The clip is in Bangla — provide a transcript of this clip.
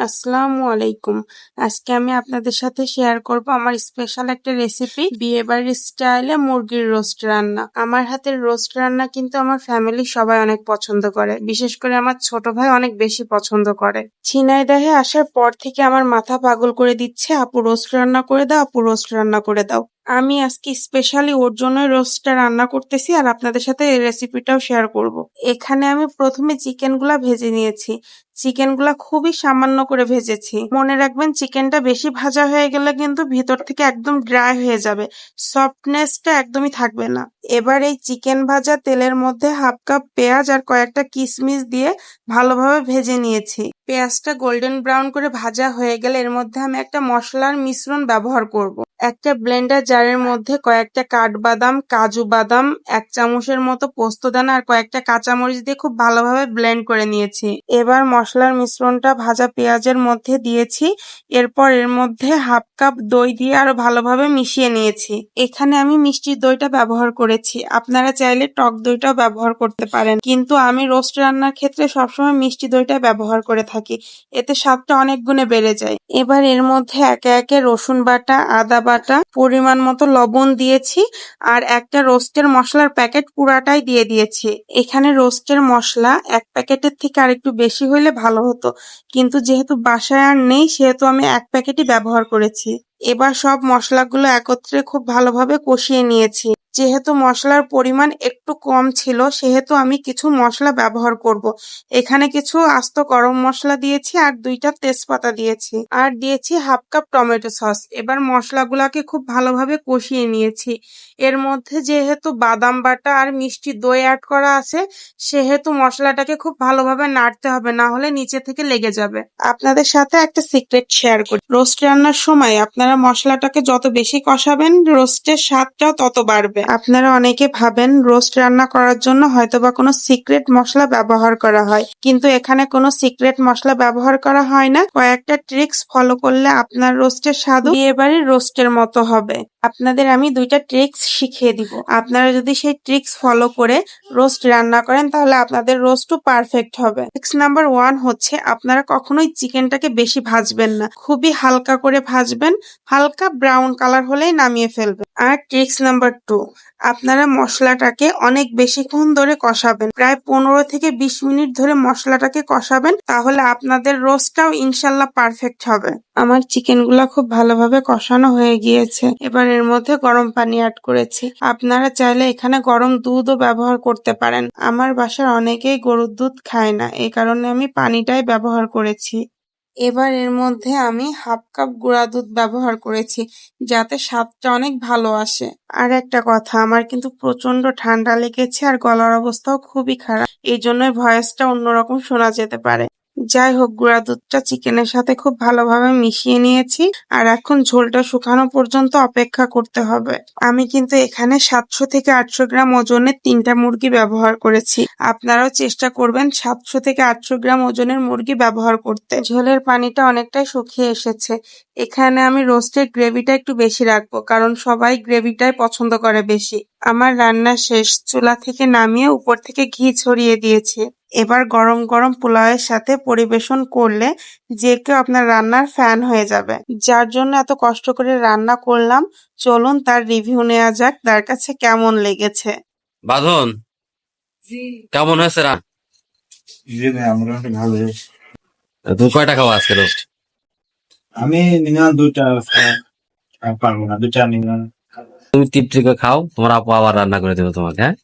আসসালামু আলাইকুম। আজকে আমি আপনাদের সাথে শেয়ার করব আমার স্পেশাল একটা রেসিপি, বিয়েবাড়ির স্টাইলে মুরগির রোস্ট রান্না। আমার হাতের রোস্ট রান্না কিন্তু আমার ফ্যামিলির সবাই অনেক পছন্দ করে, বিশেষ করে আমার ছোট ভাই অনেক বেশি পছন্দ করে। ঝিনাইদহে আসার পর থেকে আমার মাথা পাগল করে দিচ্ছে, আপু রোস্ট রান্না করে দাও, আপু রোস্ট রান্না করে দাও। আমি আজকে স্পেশালি ওর জন্যই রোস্টটা রান্না করতেছি আর আপনাদের সাথে এই রেসিপিটাও শেয়ার করব। এখানে আমি প্রথমে চিকেনগুলা ভেজে নিয়েছি। চিকেনগুলা খুবই সামান্য করে ভেজেছি। মনে রাখবেন, চিকেনটা বেশি ভাজা হয়ে গেলে কিন্তু ভিতর থেকে একদম ড্রাই হয়ে যাবে, সফটনেসটা একদমই থাকবে না। এবার এই চিকেন ভাজা তেলের মধ্যে হাফ কাপ পেঁয়াজ আর কয়েকটা কিশমিশ দিয়ে ভালোভাবে ভেজে নিয়েছি। পেঁয়াজটা গোল্ডেন ব্রাউন করে ভাজা হয়ে গেলে এর মধ্যে আমি একটা মশলার মিশ্রণ ব্যবহার করব। একটা ব্লেন্ডার জারের মধ্যে কয়েকটা কাঠবাদাম, কাজু বাদাম, 1 চামচের মতো পোস্তদানা আর কয়েকটা কাঁচামরিচ দিয়ে খুব ভালোভাবে ব্লেন্ড করে নিয়েছি। এবার মশলার মিশ্রণটা ভাজা পেঁয়াজের মধ্যে দিয়েছি। এরপর এর মধ্যে হাফ কাপ দই দিয়ে আরো ভালোভাবে মিশিয়ে নিয়েছি। এখানে আমি মিষ্টি দইটা ব্যবহার করেছি, আপনারা চাইলে টক দইটাও ব্যবহার করতে পারেন, কিন্তু আমি রোস্ট রান্নার ক্ষেত্রে সবসময় মিষ্টি দইটা ব্যবহার করে থাকি, এতে স্বাদটা অনেক গুণে বেড়ে যায়। এবার এর মধ্যে একে একে রসুন বাটা, আদা বাটা, পরিমাণ মতো লবণ দিয়েছি আর একটা রোস্টের মশলার প্যাকেট পুরাটাই দিয়ে দিয়েছি। এখানে রোস্টের মশলা 1 প্যাকেটের থেকে আরেকটু বেশি হইলে ভালো হতো, কিন্তু যেহেতু বাসায় আর নেই সেহেতু আমি 1 প্যাকেটই ব্যবহার করেছি। এবার সব মশলাগুলো একত্রে খুব ভালোভাবে কষিয়ে নিয়েছি। যেহেতু মশলার পরিমাণ একটু কম ছিল সেহেতু আমি কিছু মশলা ব্যবহার করব। এখানে কিছু আস্ত গরম মশলা দিয়েছি আর 2টা তেজপাতা দিয়েছি আর দিয়েছি হাফ কাপ টমেটো সস। এবার মশলাগুলাকে খুব ভালোভাবে কষিয়ে নিয়েছি। এর মধ্যে যেহেতু বাদাম বাটা আর মিষ্টি দই অ্যাড করা আছে সেহেতু মশলাটাকে খুব ভালোভাবে নাড়তে হবে, না হলে নিচে থেকে লেগে যাবে। আপনাদের সাথে একটা সিক্রেট শেয়ার করি, রোস্ট রান্নার সময় আপনারা মশলাটাকে যত বেশি কষাবেন রোস্টের স্বাদটাও তত বাড়বে। আপনারা অনেকে ভাবেন রোস্ট রান্না করার জন্য হয়তোবা কোনো সিক্রেট মশলা ব্যবহার করা হয়, কিন্তু এখানে কোনো সিক্রেট মশলা ব্যবহার করা হয় না। কয়েকটা ট্রিক্স ফলো করলে আপনার রোস্টের স্বাদ বিয়েবাড়ির রোস্টের মতো হবে। আপনাদের আমি 2টা ট্রিক্স শিখিয়ে দিব, আপনারা যদি সেই ট্রিক্স ফলো করে রোস্ট রান্না করেন তাহলে আপনাদের রোস্টও পারফেক্ট হবে। ট্রিক্স নাম্বার 1 হচ্ছে, আপনারা কখনোই চিকেনটাকে বেশি ভাজবেন না, খুবই হালকা করে ভাজবেন, হালকা ব্রাউন কালার হলেই নামিয়ে ফেলবেন। আর ট্রিক্স নাম্বার 2, আপনারা মশলাটাকে অনেক বেশিক্ষণ ধরে কষাবেন, প্রায় 15 থেকে 20 মিনিট ধরে মশলাটাকে কষাবেন, তাহলে আপনাদের রোস্টটাও ইনশাল্লাহ পারফেক্ট হবে। আমার চিকেনগুলা খুব ভালোভাবে কষানো হয়ে গিয়েছে। এবার এর মধ্যে গরম পানি অ্যাড করেছি, আপনারা চাইলে এখানে গরম দুধও ব্যবহার করতে পারেন। আমার বাসার অনেকেই গরুর দুধ খায় না, এই কারণে আমি পানিটাই ব্যবহার করেছি। এবার এর মধ্যে আমি হাফ কাপ গুঁড়া দুধ ব্যবহার করেছি, যাতে স্বাদটা অনেক ভালো আসে। আর একটা কথা, আমার কিন্তু প্রচন্ড ঠান্ডা লেগেছে আর গলার অবস্থাও খুবই খারাপ, এই জন্যই ভয়েসটা অন্যরকম শোনা যেতে পারে। যাই হোক, গুঁড়া দুধটা চিকেনের সাথে খুব ভালোভাবে মিশিয়ে নিয়েছি আর এখন ঝোলটা শুকানো পর্যন্ত অপেক্ষা করতে হবে। আমি কিন্তু এখানে 700 থেকে 800 গ্রাম ওজনের 3টা মুরগি ব্যবহার করেছি, আপনারাও চেষ্টা করবেন 700 থেকে 800 গ্রাম ওজনের মুরগি ব্যবহার করতে। ঝোলের পানিটা অনেকটাই শুকিয়ে এসেছে। এখানে আমি রোস্টের গ্রেভিটা একটু বেশি রাখবো, কারণ সবাই গ্রেভিটাই পছন্দ করে বেশি। আমার রান্না শেষ, চুলা থেকে নামিয়ে উপর থেকে ঘি ছড়িয়ে দিয়েছি। এবার গরম গরম পোলাওয়ের সাথে পরিবেশন করলে যে কেউ আপনার রান্নার ফ্যান হয়ে যাবে। যার জন্য এত কষ্ট করে রান্না করলাম, চলুন তার রিভিউ নেওয়া যাক, তার কাছে কেমন লেগেছে। বাঁধন কেমন হয়েছে রান? জি ভাই, আমরা ভালো। তুমি কয়টা খাওয়া আজকে রোস্ট? আমি মিনিমাম 2টা পারবো না, 2টা মিনিমাম। তুমি তৃপ্তি করে খাও, তোমার আপু আবার রান্না করে দেবো তোমাকে। হ্যাঁ,